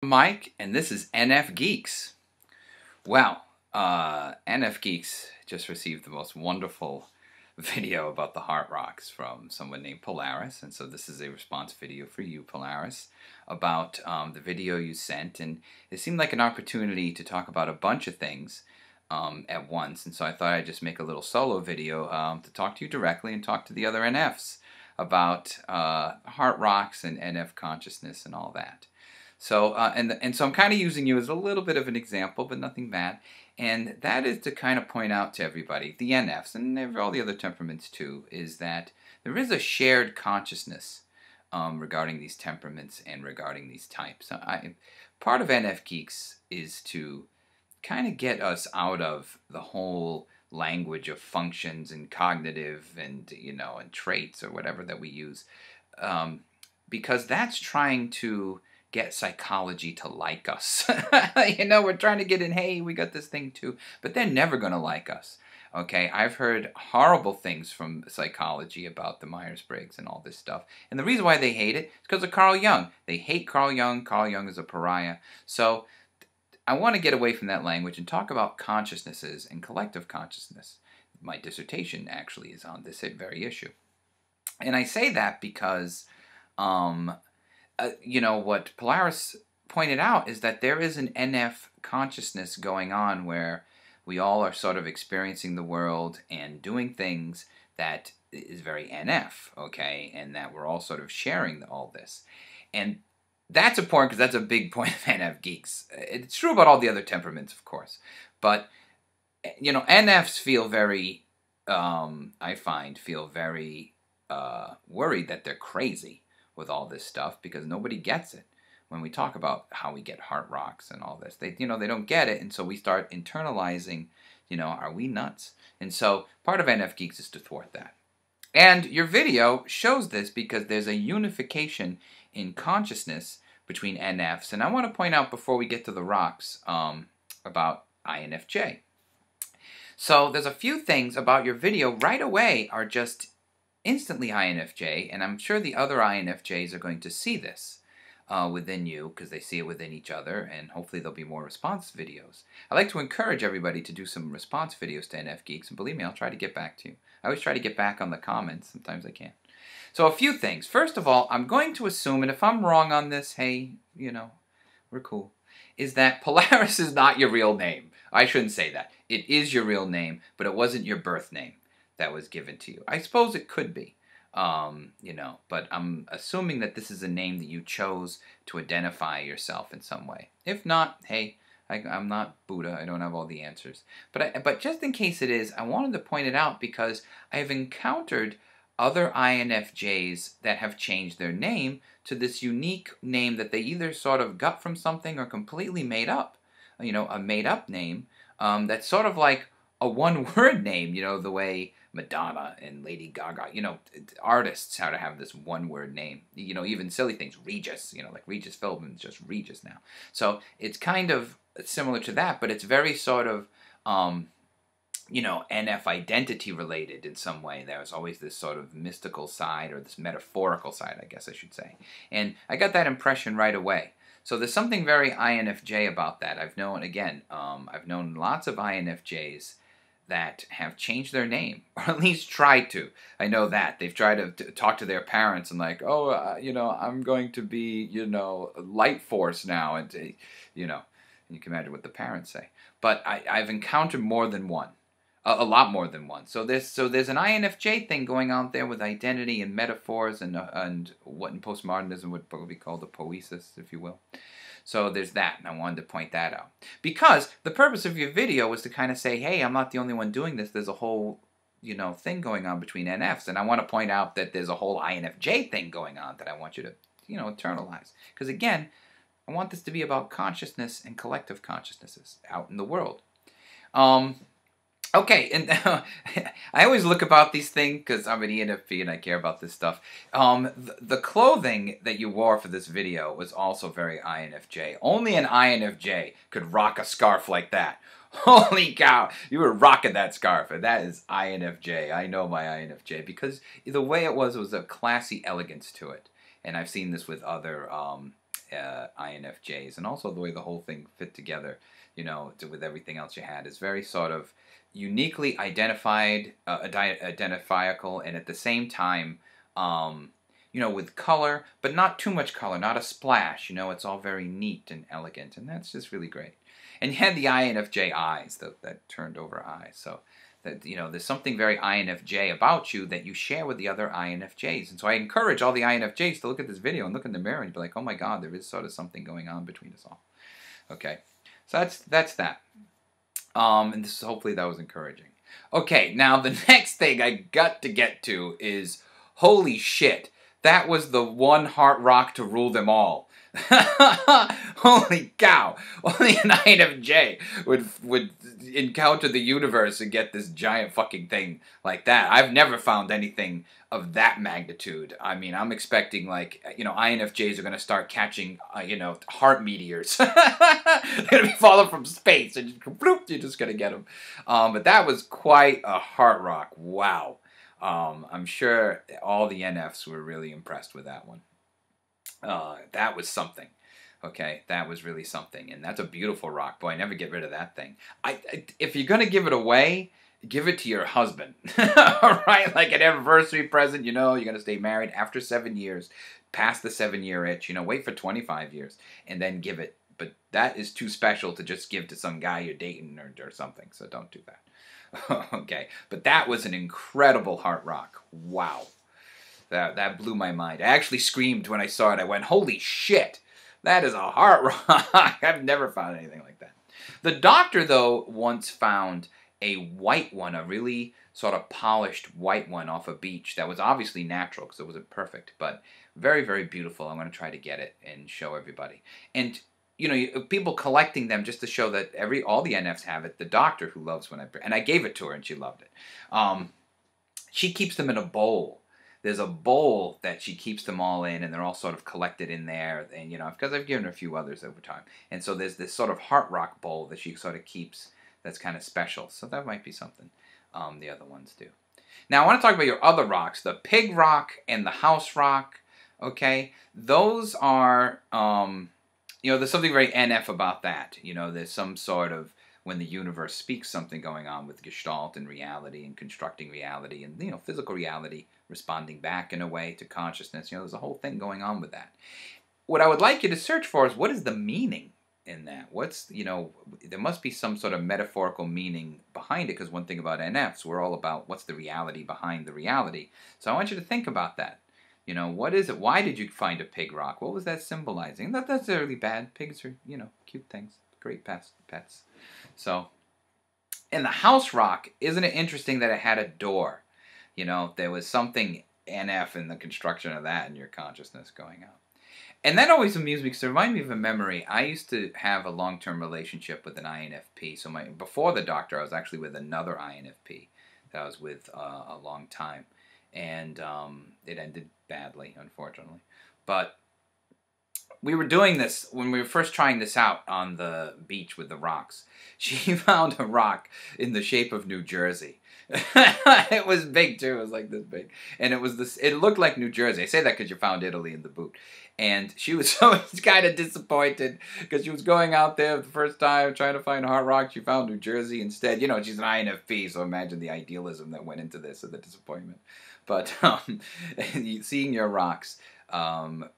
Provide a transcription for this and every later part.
Mike, and this is NFGeeks. Well, NFGeeks just received the most wonderful video about the heart rocks from someone named Polaris, and so this is a response video for you, Polaris, about the video you sent, and it seemed like an opportunity to talk about a bunch of things at once, and so I thought I'd just make a little solo video to talk to you directly and talk to the other NFs about heart rocks and NF consciousness and all that. So, so I'm kind of using you as a little bit of an example, but nothing bad. And that is to kind of point out to everybody, the NFs, and all the other temperaments too, is that there is a shared consciousness regarding these temperaments and regarding these types. Part of NF Geeks is to kind of get us out of the whole language of functions and cognitive and, and traits or whatever that we use, because that's trying to get psychology to like us. We're trying to get in, hey, we got this thing too, but they're never going to like us. Okay, I've heard horrible things from psychology about the Myers-Briggs and all this stuff. And the reason why they hate it is because of Carl Jung. They hate Carl Jung. Carl Jung is a pariah. So I want to get away from that language and talk about consciousnesses and collective consciousness. My dissertation actually is on this very issue. And I say that because what Polaris pointed out is that there is an NF consciousness going on where we all are sort of experiencing the world and doing things that is very NF, okay, and that we're all sort of sharing all this. And that's important because that's a big point of NF Geeks. It's true about all the other temperaments, of course, but, NFs feel very, I find, very worried that they're crazy with all this stuff because nobody gets it when we talk about how we get heart rocks and all this. They don't get it, and so we start internalizing, are we nuts? And so part of NF Geeks is to thwart that. And your video shows this because there's a unification in consciousness between NFs. And I want to point out before we get to the rocks about INFJ. So there's a few things about your video right away are just instantly INFJ, and I'm sure the other INFJs are going to see this within you because they see it within each other, and hopefully there'll be more response videos. I like to encourage everybody to do some response videos to NF Geeks, and believe me, I'll try to get back to you. I always try to get back on the comments. Sometimes I can't. So a few things. First of all, I'm going to assume, and if I'm wrong on this, hey, we're cool, is that Polaris is not your real name. I shouldn't say that. It is your real name, but it wasn't your birth name that was given to you. I suppose it could be, but I'm assuming that this is a name that you chose to identify yourself in some way. If not, hey, I'm not Buddha. I don't have all the answers. But just in case it is, I wanted to point it out because I have encountered other INFJs that have changed their name to this unique name that they either sort of got from something or completely made up. A made-up name that's sort of like a one-word name, the way Madonna and Lady Gaga, artists how to have this one-word name. Even silly things, Regis, like Regis Philbin's just Regis now. So it's kind of similar to that, but it's very sort of, NF identity related in some way. There's always this sort of mystical side or this metaphorical side, I guess I should say. And I got that impression right away. So there's something very INFJ about that. I've known lots of INFJs that have changed their name, or at least tried to. I know that. They've tried to talk to their parents and like, I'm going to be, Light Force now. And, you can imagine what the parents say. But I've encountered more than one. A lot more than one. So there's an INFJ thing going on there with identity and metaphors and what in postmodernism would probably be called a poesis, if you will. So there's that, and I wanted to point that out. Because the purpose of your video was to kind of say, hey, I'm not the only one doing this. There's a whole, thing going on between NFs. And I want to point out that there's a whole INFJ thing going on that I want you to, internalize. Because again, I want this to be about consciousness and collective consciousnesses out in the world. Okay, and I always look about these things because I'm an ENFP and I care about this stuff. The clothing that you wore for this video was also very INFJ. Only an INFJ could rock a scarf like that. Holy cow, you were rocking that scarf, and that is INFJ. I know my INFJ because the way it was a classy elegance to it. And I've seen this with other INFJs, and also the way the whole thing fit together, with everything else you had, is very sort of uniquely identifiable, and at the same time, with color, but not too much color, not a splash. It's all very neat and elegant, and that's just really great. And you had the INFJ eyes, that turned over eyes. So that, there's something very INFJ about you that you share with the other INFJs. And so I encourage all the INFJs to look at this video and look in the mirror and be like, oh my God, there is sort of something going on between us all. Okay, so that's that. And hopefully that was encouraging. Okay, now the next thing I got to get to is, holy shit, that was the one heart rock to rule them all. Holy cow! Only an INFJ would encounter the universe and get this giant fucking thing like that. I've never found anything of that magnitude. I mean, I'm expecting, like, INFJs are going to start catching, heart meteors. They're going to be falling from space, and bloop, you're just going to get them. But that was quite a heart rock. Wow. I'm sure all the NFs were really impressed with that one. That was something. Okay, that was really something. And that's a beautiful rock. Boy, I never get rid of that thing. If you're going to give it away, give it to your husband. All right? Like an anniversary present, you're going to stay married after 7 years, past the 7-year itch, wait for 25 years, and then give it. But that is too special to just give to some guy you're dating or something, so don't do that. Okay, but that was an incredible heart rock. Wow. That blew my mind. I actually screamed when I saw it. I went, holy shit, that is a heart rock. I've never found anything like that. The doctor, though, once found a white one, a really sort of polished white one off a beach that was obviously natural because it wasn't perfect, but very, very beautiful. I'm going to try to get it and show everybody. And, people collecting them just to show that all the NFs have it. The doctor who loves and I gave it to her and she loved it. She keeps them in a bowl. There's a bowl that she keeps them all in, and they're all sort of collected in there. And, because I've given her a few others over time. And so there's this sort of heart rock bowl that she sort of keeps that's kind of special. So that might be something the other ones do. Now, I want to talk about your other rocks, the pig rock and the house rock. Okay? Those are, there's something very NF about that. There's some sort of, when the universe speaks, something going on with Gestalt and reality and constructing reality and, physical reality responding back in a way to consciousness. There's a whole thing going on with that. What I would like you to search for is, what is the meaning in that? There must be some sort of metaphorical meaning behind it, because one thing about NFs, we're all about what's the reality behind the reality. So I want you to think about that. What is it? Why did you find a pig rock? What was that symbolizing? Not necessarily bad. Pigs are, cute things. Great pets. So, in the house rock, isn't it interesting that it had a door? There was something NF in the construction of that in your consciousness going out. And that always amused me, because it reminded me of a memory. I used to have a long-term relationship with an INFP. So before the doctor, I was actually with another INFP that I was with a long time. And it ended badly, unfortunately. But we were doing this, when we were first trying this out on the beach with the rocks, she found a rock in the shape of New Jersey. It was big too, it was like this big. And it looked like New Jersey. I say that because you found Italy in the boot. And she was so kind of disappointed, because she was going out there the first time trying to find hard rock. She found New Jersey instead. She's an INFP, so imagine the idealism that went into this and the disappointment. But seeing your rocks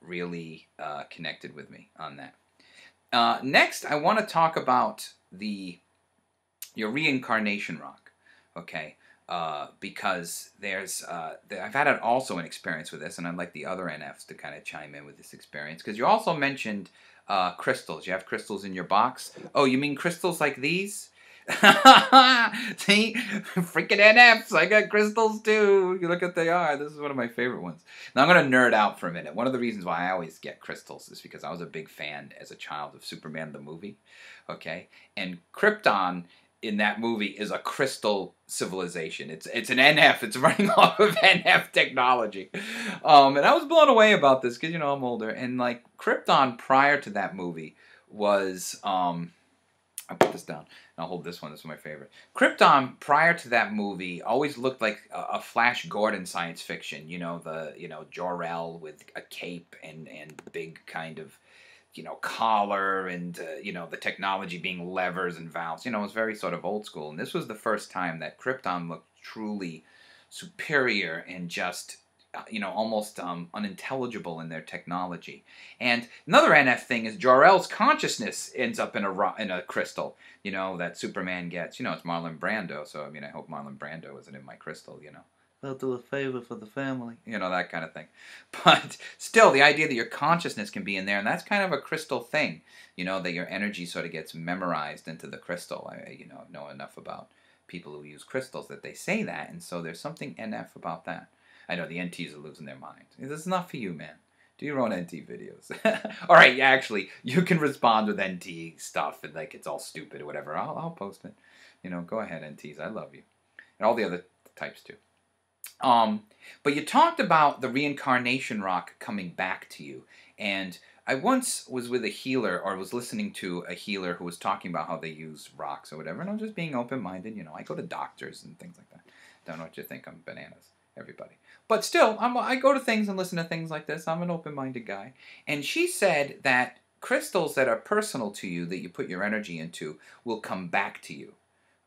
really connected with me on that. Next, I want to talk about your reincarnation rock, okay? Because I've had also an experience with this, and I'd like the other NFs to kind of chime in with this experience, because you also mentioned crystals. You have crystals in your box. Oh, you mean crystals like these? See? Freaking NFs. I got crystals too. You look at they are. This is one of my favorite ones. Now I'm going to nerd out for a minute. One of the reasons why I always get crystals is because I was a big fan as a child of Superman the movie. Okay? And Krypton in that movie is a crystal civilization. It's an NF. It's running off of NF technology. And I was blown away about this because, I'm older. And like Krypton prior to that movie was... I'll put this down, and I'll hold this one. This is my favorite. Krypton, prior to that movie, always looked like a Flash Gordon science fiction. Jor-El with a cape and big kind of collar and, the technology being levers and valves. It was very sort of old school. And this was the first time that Krypton looked truly superior and just, almost unintelligible in their technology. And another NF thing is Jor-El's consciousness ends up in a crystal, that Superman gets. It's Marlon Brando, so, I hope Marlon Brando isn't in my crystal, I'll do a favor for the family. That kind of thing. But still, the idea that your consciousness can be in there, and that's kind of a crystal thing, that your energy sort of gets memorized into the crystal. I know enough about people who use crystals that they say that, and so there's something NF about that. I know the NTs are losing their mind. This is not for you, man. Do your own NT videos. All right, actually, you can respond with NT stuff, and like it's all stupid or whatever. I'll post it. Go ahead, NTs. I love you. And all the other types, too. But you talked about the reincarnation rock coming back to you, and I once was with a healer, or was listening to a healer who was talking about how they use rocks or whatever, and I'm just being open-minded. I go to doctors and things like that. Don't know what you think. I'm bananas, everybody. But still, I go to things and listen to things like this. I'm an open-minded guy. And she said that crystals that are personal to you, that you put your energy into, will come back to you.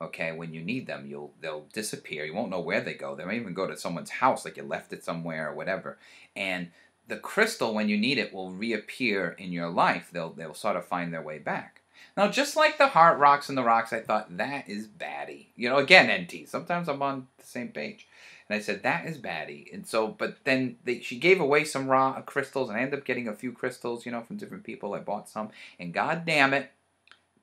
Okay, when you need them, they'll disappear. You won't know where they go. They might even go to someone's house, like you left it somewhere or whatever. And the crystal, when you need it, will reappear in your life. They'll sort of find their way back. Now, just like the heart rocks and the rocks, I thought, that is baddie. Again, NT. Sometimes I'm on the same page. And I said, that is baddie. And so, but then she gave away some raw crystals, and I ended up getting a few crystals, from different people. I bought some. And god damn it,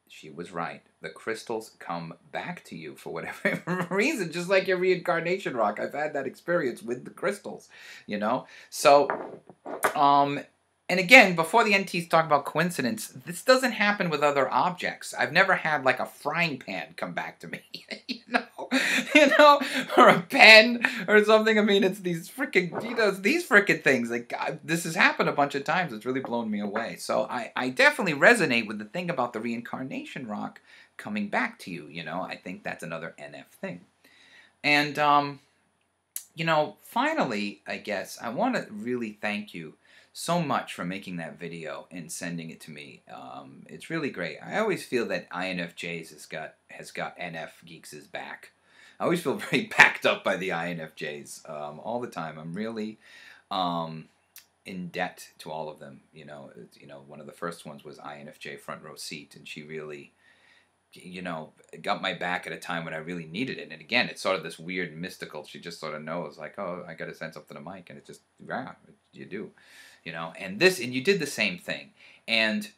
she was right. The crystals come back to you for whatever reason, just like your reincarnation rock. I've had that experience with the crystals, So, and again, before the NTs talk about coincidence, this doesn't happen with other objects. I've never had like a frying pan come back to me, or a pen or something. It's these freaking things. Like, God, this has happened a bunch of times. It's really blown me away. So I definitely resonate with the thing about the reincarnation rock coming back to you. I think that's another NF thing. And, finally, I guess, I want to really thank you so much for making that video and sending it to me. It's really great. I always feel that INFJs has got NFGeeks' back. I always feel very backed up by the INFJs all the time. I'm really in debt to all of them. One of the first ones was INFJ Front Row Seat, and she really, got my back at a time when I really needed it. And again, it's sort of this weird mystical. She just sort of knows, like, oh, I got to send something to Mike, and it just, yeah, you do. And you did the same thing. And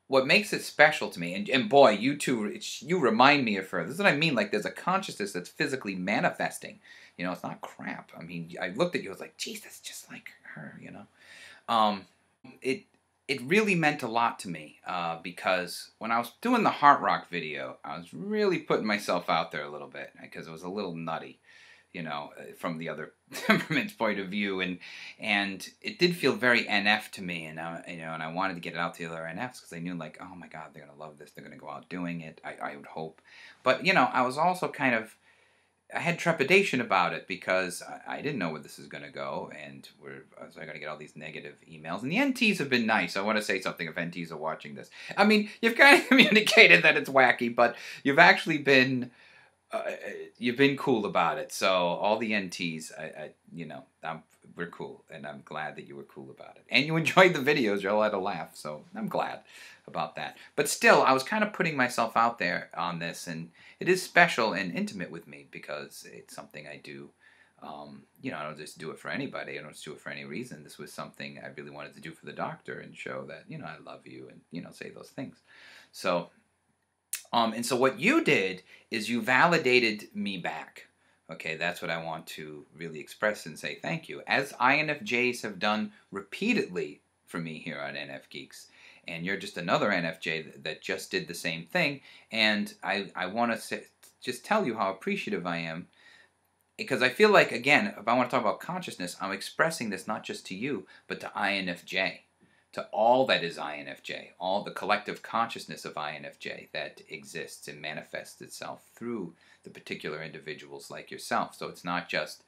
what makes it special to me, and boy, you two, you remind me of her. This is what I mean. Like, there's a consciousness that's physically manifesting. It's not crap. I looked at you, I was like, geez, that's just like her, It really meant a lot to me because when I was doing the Heart Rock video, I was really putting myself out there a little bit because it was a little nutty. From the other temperament's point of view, and it did feel very NF to me, and and I wanted to get it out to the other NFs because I knew, like, oh my God, they're gonna love this, they're gonna go out doing it. I would hope, but I was also I had trepidation about it because I didn't know where this is gonna go, and was I gonna get all these negative emails? And the NTs have been nice. I want to say something if NTs are watching this. You've kind of communicated that it's wacky, but you've actually been. You've been cool about it. So all the NTs, we're cool, and I'm glad that you were cool about it. And you enjoyed the videos. You all had a laugh, so I'm glad about that. But still, I was kind of putting myself out there on this, and it is special and intimate with me because it's something I do. I don't just do it for anybody. I don't just do it for any reason. This was something I really wanted to do for the doctor and show that, I love you and, say those things. So... and so what you did is you validated me back. Okay, that's what I want to really express and say thank you. As INFJs have done repeatedly for me here on NFGeeks. And you're just another NFJ that just did the same thing. And I want to just tell you how appreciative I am. Because I feel like, again, if I want to talk about consciousness, I'm expressing this not just to you, but to INFJ. To all that is INFJ, all the collective consciousness of INFJ that exists and manifests itself through the particular individuals like yourself. So it's not just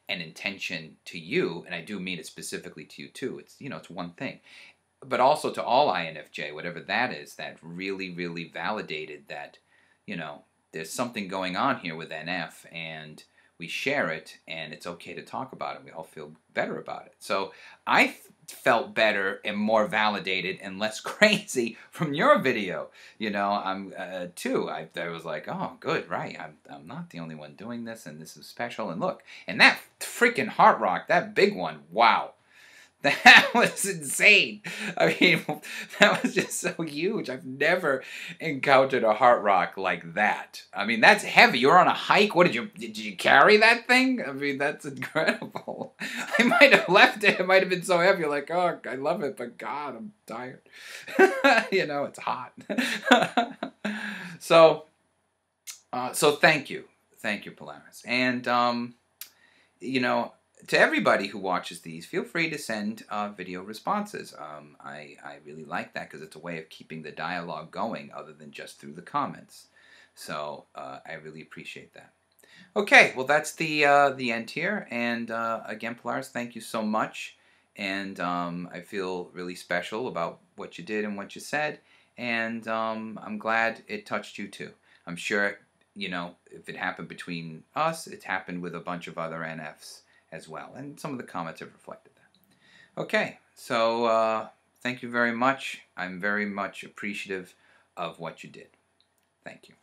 an intention to you, and I do mean it specifically to you too. It's, it's one thing. but also to all INFJ, whatever that is, that really, really validated that, you know, there's something going on here with NF, and we share it, and it's okay to talk about it. We all feel better about it. So I felt better and more validated and less crazy from your video. You know, I'm too. I was like, oh, good, right. I'm not the only one doing this, and this is special. And look, and that freaking heart rock, that big one, wow. That was insane. I mean, that was just so huge. I've never encountered a heart rock like that. I mean, that's heavy. You're on a hike. What did you carry that thing? I mean, that's incredible. I might have left it. It might have been so heavy. You're like, oh, I love it, but God, I'm tired. You know, it's hot. So thank you. Thank you, Polaris. And, you know, to everybody who watches these, feel free to send video responses. I really like that because it's a way of keeping the dialogue going other than just through the comments. So I really appreciate that. Okay, well that's the end here. And again, Polaris, thank you so much. And I feel really special about what you did and what you said. And I'm glad it touched you too. I'm sure, you know, if it happened between us, it happened with a bunch of other NFs as well, and some of the comments have reflected that. Okay, so thank you very much. I'm very much appreciative of what you did. Thank you.